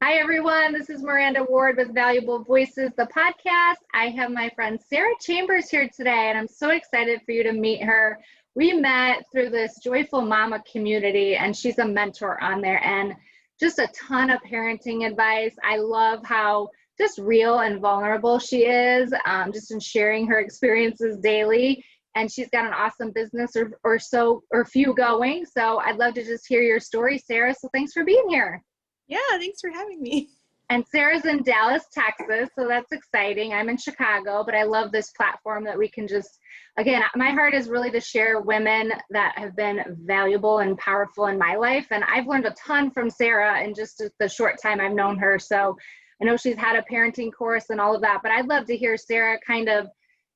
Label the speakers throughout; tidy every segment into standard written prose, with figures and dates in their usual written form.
Speaker 1: Hi, everyone. This is Miranda Ward with Valuable Voices, the podcast. I have my friend Sara Chambers here today, and I'm so excited for you to meet her. We met through this Joyful Mama community, and she's a mentor on there, and just a ton of parenting advice. I love how just real and vulnerable she is, just in sharing her experiences daily. And she's got an awesome business or few going. So I'd love to just hear your story, Sara. So thanks for being here.
Speaker 2: Yeah, thanks for having me.
Speaker 1: And Sara's in Dallas, Texas, so that's exciting. I'm in Chicago, but I love this platform that we can just, again, my heart is really to share women that have been valuable and powerful in my life. And I've learned a ton from Sara in just the short time I've known her. So I know she's had a parenting course and all of that, but I'd love to hear, Sara, kind of,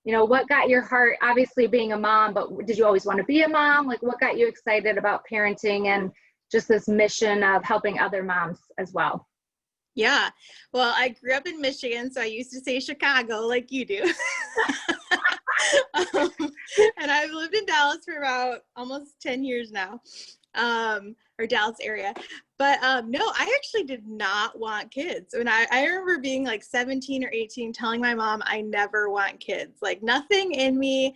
Speaker 1: what got your heart, obviously being a mom, but did you always want to be a mom? Like, what got you excited about parenting and just this mission of helping other moms as well?
Speaker 2: Yeah, well, I grew up in Michigan, so I used to say Chicago like you do. And I've lived in Dallas for about almost 10 years now, or Dallas area. But no, I actually did not want kids. And I remember being like 17 or 18, telling my mom, I never want kids, like nothing in me.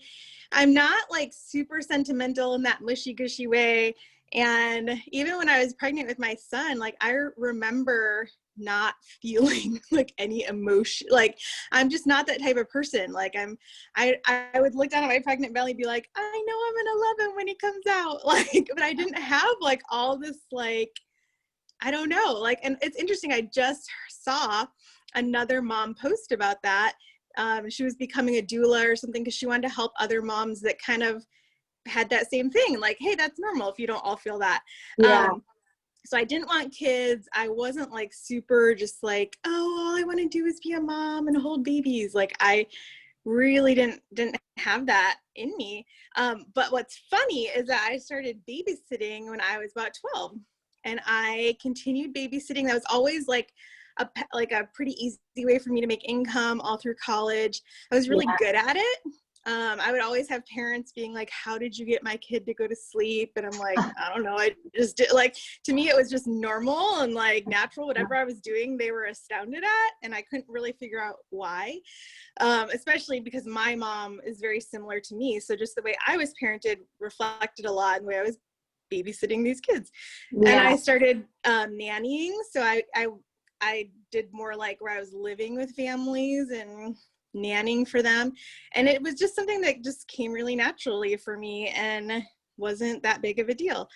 Speaker 2: I'm not like super sentimental in that mushy-gushy way. And even when I was pregnant with my son, like I remember not feeling like any emotion. Like I'm just not that type of person. Like I would look down at my pregnant belly and be like, I know I'm gonna love him when he comes out. Like, but I didn't have like all this, like, I don't know. Like, and it's interesting. I just saw another mom post about that. She was becoming a doula or something because she wanted to help other moms that kind of had that same thing, like, hey, that's normal if you don't all feel that. So I didn't want kids. I wasn't like super just like, oh, all I want to do is be a mom and hold babies. Like I really didn't have that in me. But what's funny is that I started babysitting when I was about 12, and I continued babysitting. That was always like a pretty easy way for me to make income all through college. I was really good at it. I would always have parents being like, how did you get my kid to go to sleep? And I'm like, I don't know. I just did, like, to me, it was just normal and like natural. Whatever I was doing, they were astounded at. And I couldn't really figure out why, especially because my mom is very similar to me. So just the way I was parented reflected a lot in the way I was babysitting these kids. And I started nannying. So I did more like where I was living with families and nannying for them, and it was just something that just came really naturally for me and wasn't that big of a deal.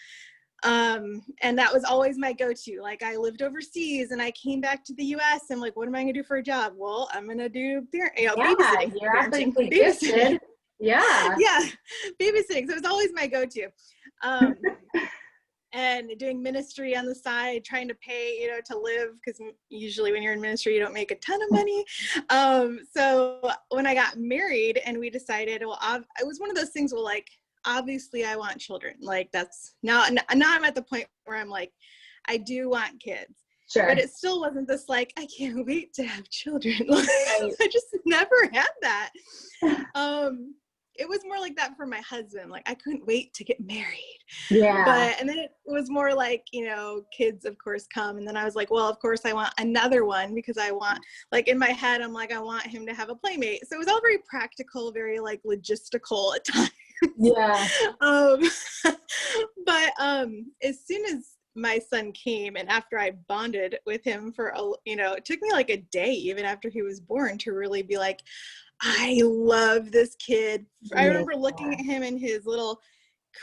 Speaker 2: And that was always my go-to. Like I lived overseas and I came back to the US and like, what am I gonna do for a job? Well, I'm gonna do babysitting.
Speaker 1: You're ethically gifted. Yeah,
Speaker 2: babysitting. So it was always my go-to. And doing ministry on the side, trying to pay, to live, because usually when you're in ministry, you don't make a ton of money. So when I got married and we decided, well, it was one of those things where like, obviously I want children. Like that's now I'm at the point where I'm like, I do want kids. Sure. But it still wasn't this like, I can't wait to have children. I just never had that. It was more like that for my husband. Like I couldn't wait to get married. And then it was more like, kids of course come. And then I was like, well, of course I want another one because I want, like in my head, I'm like, I want him to have a playmate. So it was all very practical, very like logistical at times. But as soon as my son came and after I bonded with him for, it took me like a day, even after he was born, to really be like, I love this kid. I remember looking at him in his little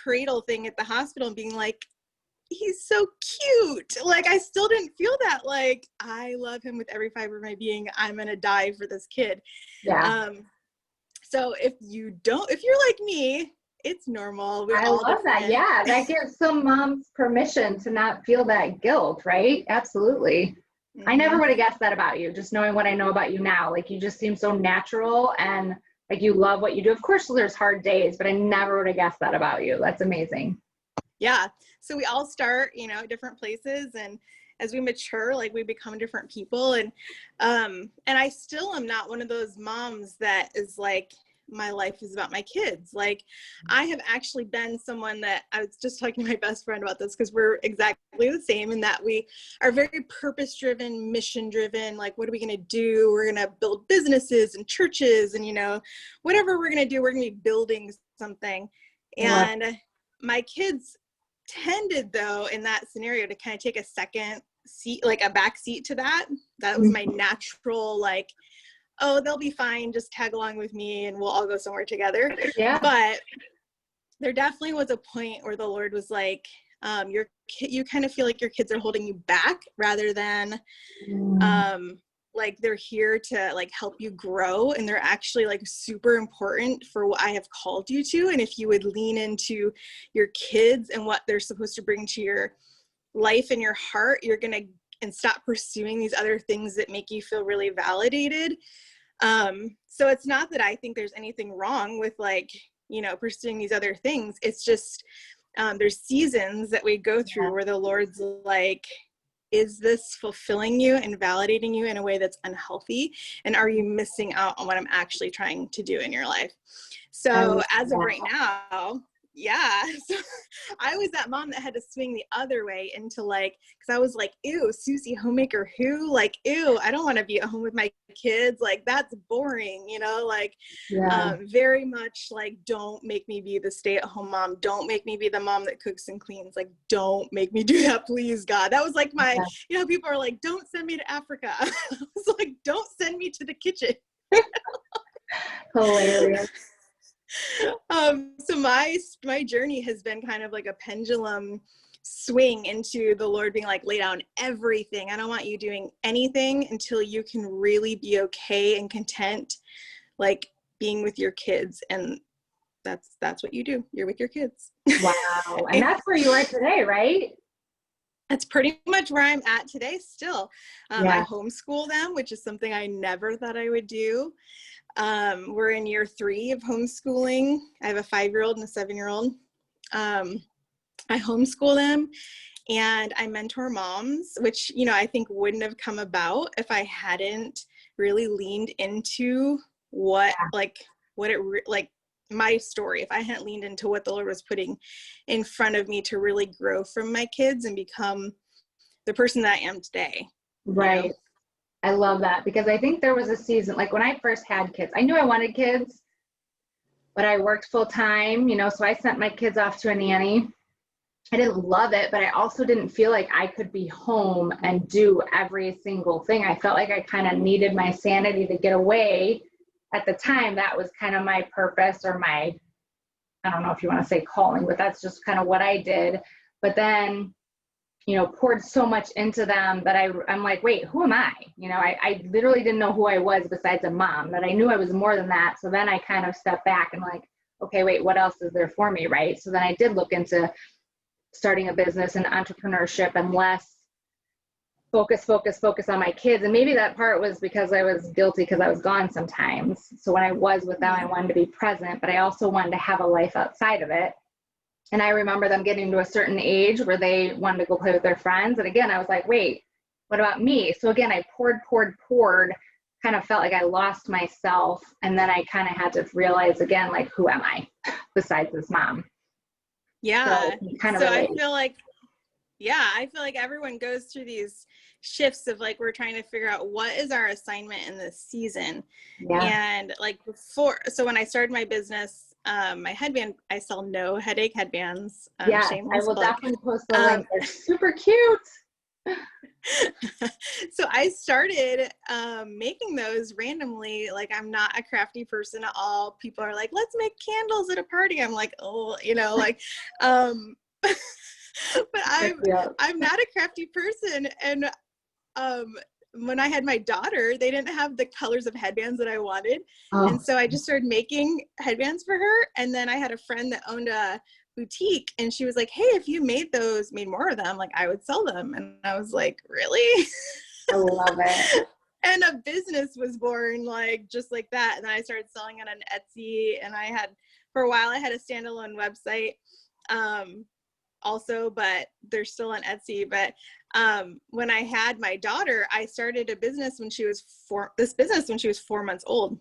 Speaker 2: cradle thing at the hospital and being like, he's so cute. Like, I still didn't feel that. Like, I love him with every fiber of my being. I'm going to die for this kid. So if you're like me, it's normal.
Speaker 1: I love that. Yeah. That gives some moms permission to not feel that guilt, right? Absolutely. I never would have guessed that about you, just knowing what I know about you now. Like you just seem so natural and like you love what you do. Of course, there's hard days, but I never would have guessed that about you. That's amazing.
Speaker 2: Yeah. So we all start, at different places, and as we mature, like we become different people. And I still am not one of those moms that is like, my life is about my kids. Like, I have actually been someone that, I was just talking to my best friend about this, because we're exactly the same in that we are very purpose driven, mission driven. Like, what are we going to do? We're going to build businesses and churches, and, you know, whatever we're going to do, we're going to be building something. And my kids tended, though, in that scenario, to kind of take a second seat, like a back seat to that. That was my natural, like, oh, they'll be fine, just tag along with me and we'll all go somewhere together.
Speaker 1: Yeah.
Speaker 2: But there definitely was a point where the Lord was like, you kind of feel like your kids are holding you back, rather than like they're here to like help you grow, and they're actually like super important for what I have called you to. And if you would lean into your kids and what they're supposed to bring to your life and your heart, you're gonna, and stop pursuing these other things that make you feel really validated. So it's not that I think there's anything wrong with, like, you know, pursuing these other things. It's just there's seasons that we go through where the Lord's like, is this fulfilling you and validating you in a way that's unhealthy? And are you missing out on what I'm actually trying to do in your life? So as of right now, so I was that mom that had to swing the other way into, like, because I was like, ew, Susie homemaker who? Like, ew, I don't want to be at home with my kids. Like, that's boring, you know, like, very much like, don't make me be the stay-at-home mom. Don't make me be the mom that cooks and cleans. Like, don't make me do that, please, God. That was like my, you know, people are like, don't send me to Africa. I was like, don't send me to the kitchen.
Speaker 1: Hilarious.
Speaker 2: So my journey has been kind of like a pendulum swing into the Lord being like, lay down everything. I don't want you doing anything until you can really be okay and content, like, being with your kids. And that's what you do. You're with your kids.
Speaker 1: Wow. And that's where you are today, right?
Speaker 2: That's pretty much where I'm at today still. I homeschool them, which is something I never thought I would do. We're in year 3 of homeschooling. I have a 5-year-old and a 7-year-old. I homeschool them, and I mentor moms, which, you know, I think wouldn't have come about if I hadn't really leaned into what my story, if I hadn't leaned into what the Lord was putting in front of me to really grow from my kids and become the person that I am today.
Speaker 1: Right.
Speaker 2: You know?
Speaker 1: I love that, because I think there was a season, like when I first had kids, I knew I wanted kids, but I worked full time, you know, so I sent my kids off to a nanny. I didn't love it, but I also didn't feel like I could be home and do every single thing. I felt like I kind of needed my sanity to get away. At the time, that was kind of my purpose, or my, I don't know if you want to say calling, but that's just kind of what I did. But then, you know, poured so much into them that I'm like, wait, who am I? You know, I literally didn't know who I was besides a mom, but I knew I was more than that. So then I kind of stepped back and like, okay, wait, what else is there for me, right? So then I did look into starting a business and entrepreneurship, and less focus on my kids. And maybe that part was because I was guilty because I was gone sometimes. So when I was with them, I wanted to be present, but I also wanted to have a life outside of it. And I remember them getting to a certain age where they wanted to go play with their friends. And again, I was like, wait, what about me? So again, I poured, kind of felt like I lost myself. And then I kind of had to realize again, like, who am I besides this mom?
Speaker 2: Yeah.
Speaker 1: So
Speaker 2: I feel like everyone goes through these shifts of like, we're trying to figure out what is our assignment in this season. And like so when I started my business, my headband, I sell no headache headbands.
Speaker 1: I will definitely post the link. They're super cute.
Speaker 2: So I started making those randomly. Like, I'm not a crafty person at all. People are like, let's make candles at a party. I'm like, oh, you know, like, but I'm not a crafty person. And when I had my daughter, they didn't have the colors of headbands that I wanted. And so I just started making headbands for her. And then I had a friend that owned a boutique, and she was like, hey, if you made more of them, like, I would sell them. And I was like, really?
Speaker 1: I love it.
Speaker 2: And a business was born, like, just like that. And then I started selling it on Etsy, and for a while I had a standalone website also, but they're still on Etsy. But when I had my daughter, I started a business when she was 4 months old.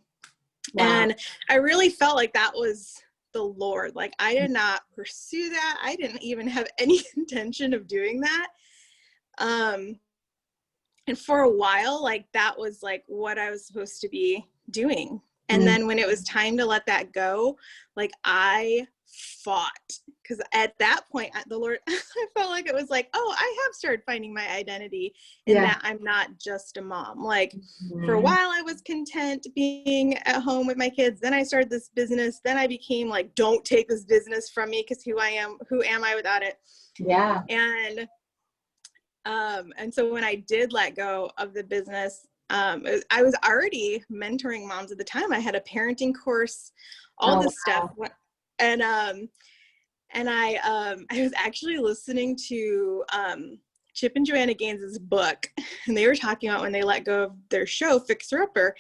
Speaker 1: Wow.
Speaker 2: And I really felt like that was the Lord. Like, I did not pursue that. I didn't even have any intention of doing that. And for a while, like, that was like what I was supposed to be doing. And then when it was time to let that go, like, I fought, because at that point, the Lord, I felt like it was like, oh, I have started finding my identity in that I'm not just a mom. Like, for a while I was content being at home with my kids. Then I started this business. Then I became like, don't take this business from me, because who am I without it?
Speaker 1: Yeah.
Speaker 2: And so when I did let go of the business, I was already mentoring moms at the time. I had a parenting course, all this stuff. And I was actually listening to Chip and Joanna Gaines's book, and they were talking about when they let go of their show, Fixer Upper,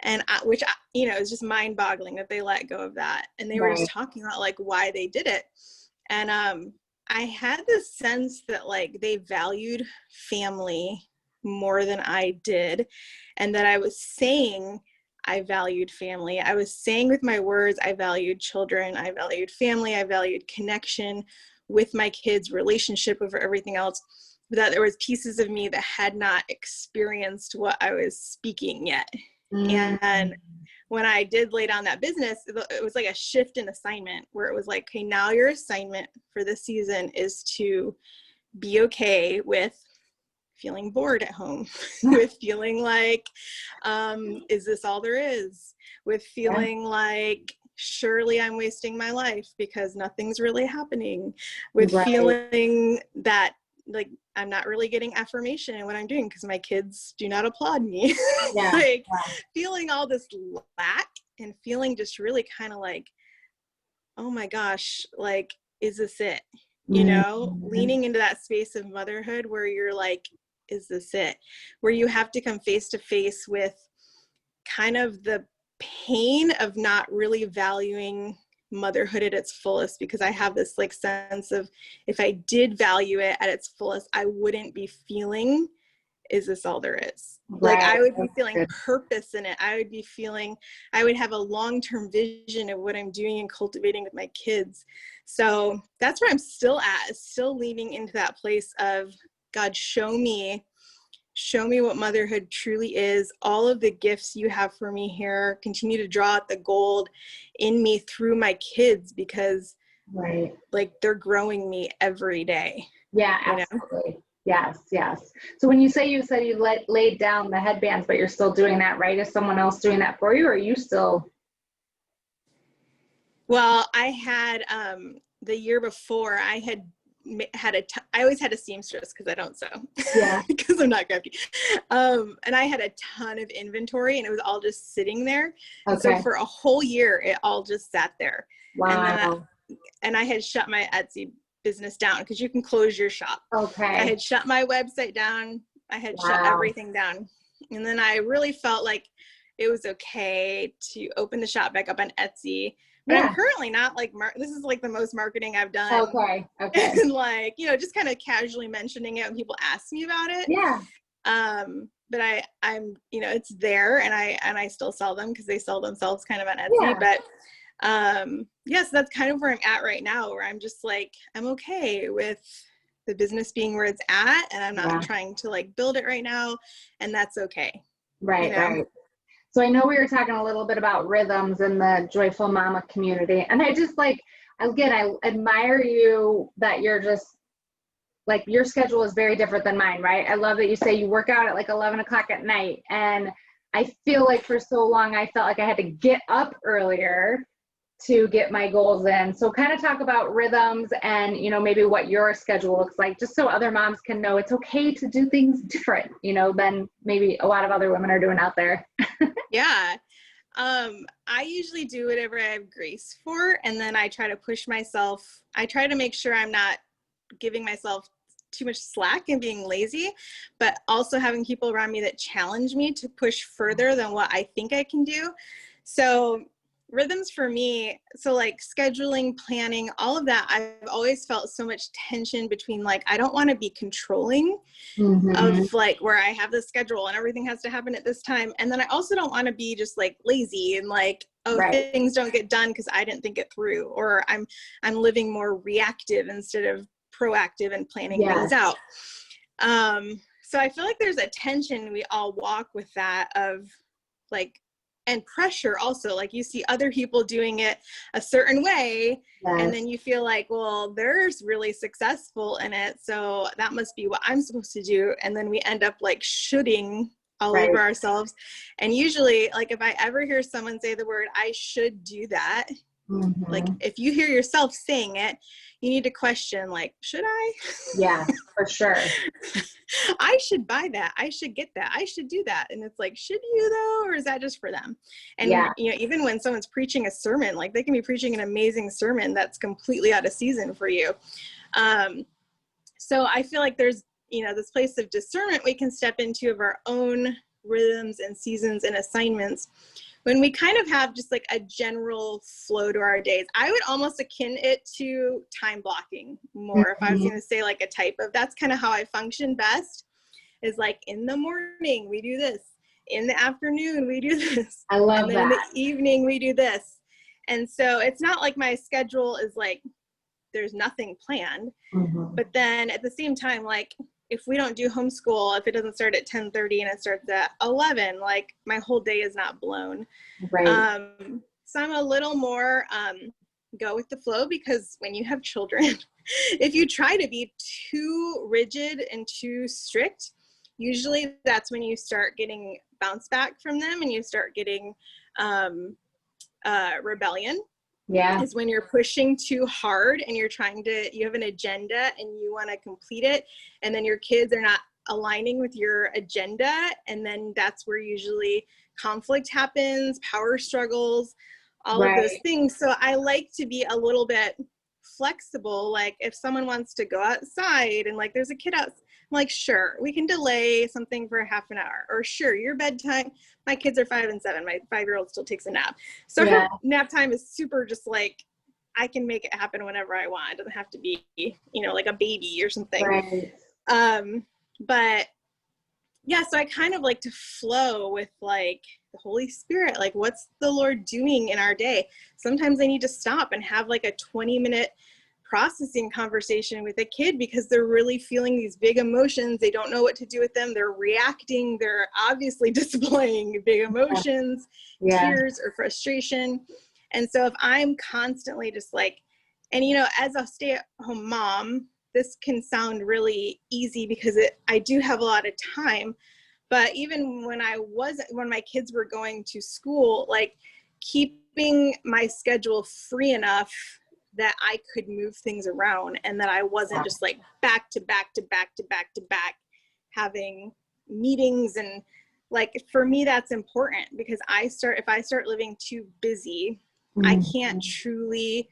Speaker 2: and which is just mind boggling that they let go of that. And they were just talking about like why they did it. And I had this sense that like they valued family more than I did, and that I was saying I valued family. I was saying with my words, I valued children, I valued family, I valued connection with my kids, relationship over everything else, but that there was pieces of me that had not experienced what I was speaking yet. And when I did lay down that business, it was like a shift in assignment, where it was like, okay, now your assignment for this season is to be okay with feeling bored at home, with feeling like, is this all there is? With feeling like, surely I'm wasting my life because nothing's really happening. With feeling that like I'm not really getting affirmation in what I'm doing because my kids do not applaud me. Feeling all this lack, and feeling just really kind of like, oh my gosh, like, is this it? Leaning into that space of motherhood where you're like, is this it? Where you have to come face to face with kind of the pain of not really valuing motherhood at its fullest, because I have this like sense of, if I did value it at its fullest, I wouldn't be feeling, is this all there is? Like, I would be feeling purpose in it. I would have a long-term vision of what I'm doing and cultivating with my kids. So that's where I'm still at, still leaning into that place of, God, show me what motherhood truly is, all of the gifts you have for me here. Continue to draw out the gold in me through my kids, because like, they're growing me every day.
Speaker 1: Yeah, absolutely. Yes. So when you said you laid down the headbands, but you're still doing that, right? Is someone else doing that for you, or are you still?
Speaker 2: Well, I had the year before, I always had a seamstress, because I don't sew. Because I'm not crafty. And I had a ton of inventory, and it was all just sitting there. And so for a whole year, it all just sat there.
Speaker 1: Wow.
Speaker 2: And I had shut my Etsy business down, because you can close your shop. I had shut my website down. I had shut everything down. And then I really felt like it was okay to open the shop back up on Etsy. But I'm currently not like, this is like the most marketing I've done. And like, just kind of casually mentioning it when people ask me about it. But I'm, it's there, and I still sell them, because they sell themselves kind of on Etsy. But so that's kind of where I'm at right now, where I'm just like, I'm okay with the business being where it's at, and I'm not trying to like build it right now, and that's okay.
Speaker 1: Right. So I know we were talking a little bit about rhythms in the Joyful Mama community, and I just like, again, I admire you that you're just like, your schedule is very different than mine, right? I love that you say you work out at like 11 o'clock at night, and I feel like for so long I felt like I had to get up earlier to get my goals in. So kind of talk about rhythms and, maybe what your schedule looks like, just so other moms can know it's okay to do things different, than maybe a lot of other women are doing out there.
Speaker 2: I usually do whatever I have grace for, and then I try to push myself. I try to make sure I'm not giving myself too much slack and being lazy, but also having people around me that challenge me to push further than what I think I can do. So rhythms for me, so like scheduling, planning, all of that, I've always felt so much tension between like, I don't want to be controlling of like where I have the schedule and everything has to happen at this time. And then I also don't want to be just like lazy and like, oh, things don't get done because I didn't think it through, or I'm living more reactive instead of proactive and planning things out. So I feel like there's a tension we all walk with that of like, and pressure also, like you see other people doing it a certain way, and then you feel like, well, they're really successful in it, so that must be what I'm supposed to do. And then we end up like shoulding all over ourselves. And usually, like if I ever hear someone say the word, I should do that, like if you hear yourself saying it, you need to question, like, should I?
Speaker 1: Yeah, for sure.
Speaker 2: I should buy that. I should get that. I should do that. And it's like, should you though? Or is that just for them? And you know, even when someone's preaching a sermon, like they can be preaching an amazing sermon that's completely out of season for you. So I feel like there's, you know, this place of discernment we can step into of our own rhythms and seasons and assignments when we kind of have just like a general flow to our days. I would almost akin it to time blocking more. If I was going to say like a type of, that's kind of how I function best, is like in the morning we do this, in the afternoon we do this,
Speaker 1: I love
Speaker 2: and then in the evening we do this. And so it's not like my schedule is like there's nothing planned, but then at the same time, like if we don't do homeschool, if it doesn't start at 10:30 and it starts at 11, like my whole day is not blown. So I'm a little more go with the flow, because when you have children, if you try to be too rigid and too strict, usually that's when you start getting bounce back from them and you start getting rebellion. Is when you're pushing too hard and you're trying to, you have an agenda and you want to complete it, and then your kids are not aligning with your agenda, and then that's where usually conflict happens, power struggles, all of those things. So I like to be a little bit flexible. Like if someone wants to go outside and like there's a kid out, I'm like, sure, we can delay something for half an hour, or sure, your bedtime, my kids are 5 and 7, my 5-year-old still takes a nap, so her nap time is super just like I can make it happen whenever I want. It doesn't have to be, you know, like a baby or something. But yeah, so I kind of like to flow with like the Holy Spirit, like what's the Lord doing in our day. Sometimes I need to stop and have like a 20-minute processing conversation with a kid because they're really feeling these big emotions. They don't know what to do with them. They're reacting. They're obviously displaying big emotions, tears or frustration. And so if I'm constantly just like, and you know, as a stay-at-home mom, this can sound really easy because I do have a lot of time, but even when my kids were going to school, like keeping my schedule free enough that I could move things around and that I wasn't just like back to back to back to back to back having meetings. And like, for me, that's important because if I start living too busy, I can't truly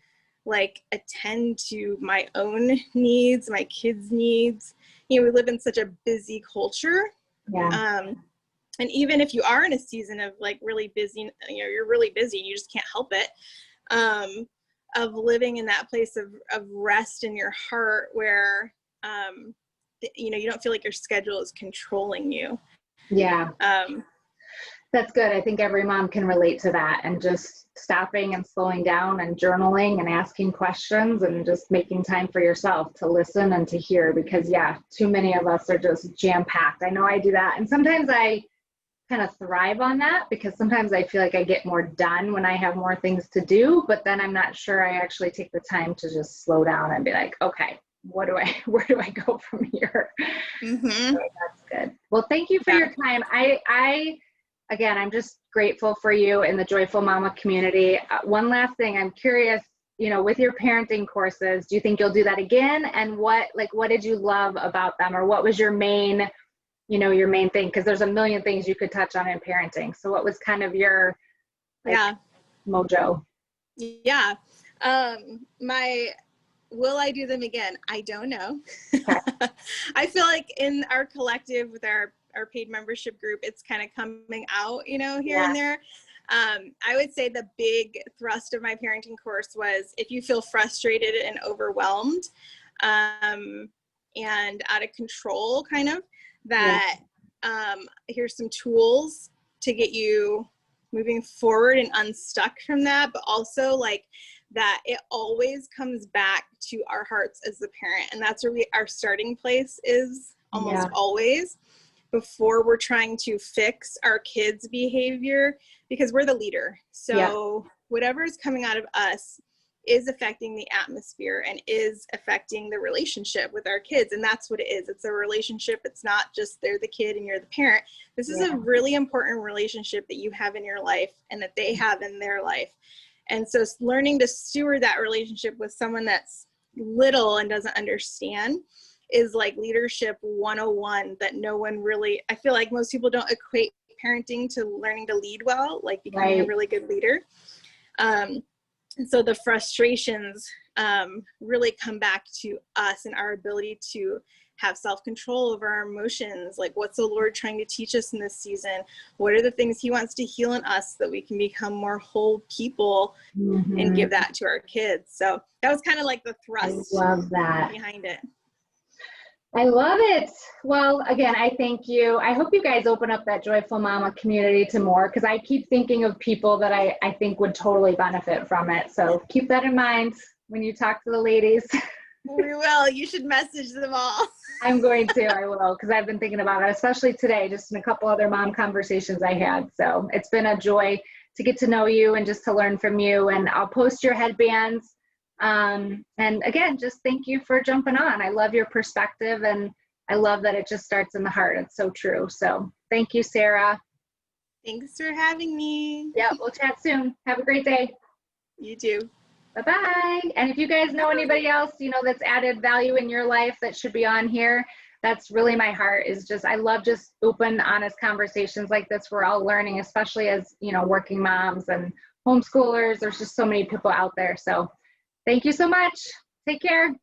Speaker 2: like attend to my own needs, my kids' needs. You know, we live in such a busy culture. And even if you are in a season of like really busy, you know, you're really busy and you just can't help it. Of living in that place of rest in your heart where, you know, you don't feel like your schedule is controlling you.
Speaker 1: That's good. I think every mom can relate to that, and just stopping and slowing down and journaling and asking questions and just making time for yourself to listen and to hear, because too many of us are just jam-packed. I know I do that. And sometimes I kind of thrive on that because sometimes I feel like I get more done when I have more things to do, but then I'm not sure I actually take the time to just slow down and be like, okay, where do I go from here? So that's good. Well, thank you for your time. Again, I'm just grateful for you and the Joyful Mama community. One last thing, I'm curious, you know, with your parenting courses, do you think you'll do that again? And what did you love about them, or what was your main thing? Because there's a million things you could touch on in parenting. So what was kind of your mojo?
Speaker 2: Will I do them again? I don't know. I feel like in our collective with our paid membership group, it's kind of coming out, you know, here and there. I would say the big thrust of my parenting course was if you feel frustrated and overwhelmed and out of control, kind of, that here's some tools to get you moving forward and unstuck from that, but also like that it always comes back to our hearts as the parent. And that's where our starting place is almost always, before we're trying to fix our kids' behavior, because we're the leader. So whatever is coming out of us is affecting the atmosphere and is affecting the relationship with our kids. And that's what it is. It's a relationship. It's not just they're the kid and you're the parent. This is a really important relationship that you have in your life and that they have in their life. And so learning to steward that relationship with someone that's little and doesn't understand is like leadership 101 that no one really, I feel like most people don't equate parenting to learning to lead well, like becoming a really good leader. And so the frustrations really come back to us and our ability to have self-control over our emotions. Like, what's the Lord trying to teach us in this season? What are the things he wants to heal in us so that we can become more whole people and give that to our kids? So that was kind of like the thrust behind it.
Speaker 1: I love it. Well, again, I thank you. I hope you guys open up that Joyful Mama community to more, because I keep thinking of people that I think would totally benefit from it. So keep that in mind when you talk to the ladies.
Speaker 2: We will. You should message them all.
Speaker 1: I'm going to. I will, because I've been thinking about it, especially today, just in a couple other mom conversations I had. So it's been a joy to get to know you and just to learn from you. And I'll post your headbands. And again, just thank you for jumping on. I love your perspective, and I love that it just starts in the heart. It's so true. So thank you, Sara.
Speaker 2: Thanks for having me.
Speaker 1: Yeah, we'll chat soon. Have a great day.
Speaker 2: You too.
Speaker 1: Bye-bye. And if you guys know anybody else, that's added value in your life that should be on here, that's really my heart, is just, I love just open, honest conversations like this. We're all learning, especially as, working moms and homeschoolers. There's just so many people out there. So thank you so much. Take care.